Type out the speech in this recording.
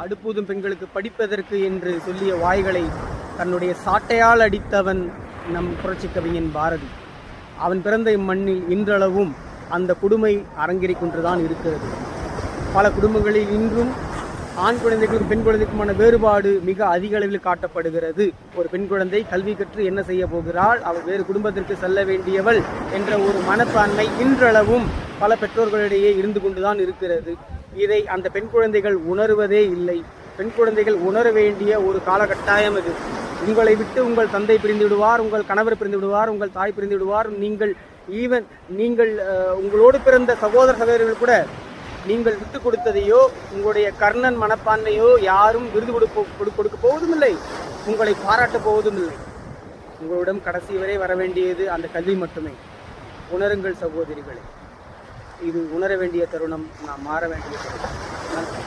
அடுப்பூதும் பெண்களுக்கு படிப்பதற்கு என்று சொல்லிய வாய்களை தன்னுடைய சாட்டையால் அடித்தவன் நம் புரட்சி கவிஞன் பாரதி. அவன் பிறந்த இம்மண்ணில் இன்றளவும் அந்த கொடுமை அரங்கேறிக் கொண்டுதான் இருக்கிறது. பல குடும்பங்களில் இன்றும் ஆண் குழந்தைகளுக்கும் பெண் குழந்தைக்குமான வேறுபாடு மிக அதிக அளவில் காட்டப்படுகிறது. ஒரு பெண் குழந்தை கல்வி கற்று என்ன செய்ய போகிறாள், அவள் வேறு குடும்பத்திற்கு செல்ல வேண்டியவள் என்ற ஒரு மனப்பான்மை இன்றளவும் பல பெற்றோர்களிடையே இருந்து கொண்டுதான் இருக்கிறது. இதை அந்த பெண் குழந்தைகள் உணர்வதே இல்லை. பெண் குழந்தைகள் உணர வேண்டிய ஒரு காலகட்டாயம் இது. உங்களை விட்டு உங்கள் தந்தை பிரிந்து விடுவார், உங்கள் கணவர் பிரிந்து விடுவார், உங்கள் தாய் பிரிந்து விடுவார். நீங்கள் உங்களோடு பிறந்த சகோதர சகோதரிகள் கூட நீங்கள் விட்டு கொடுத்ததையோ உங்களுடைய கர்ணன் மனப்பான்மையோ யாரும் விருது கொடுக்க போவதும் இல்லை, உங்களை பாராட்ட போவதும் இல்லை. உங்களிடம் கடைசி வரை வர வேண்டியது அந்த கல்வி மட்டுமே. உணருங்கள் சகோதரிகளே, இது உணர வேண்டிய தருணம், நாம் மாற வேண்டிய தருணம். நன்றி.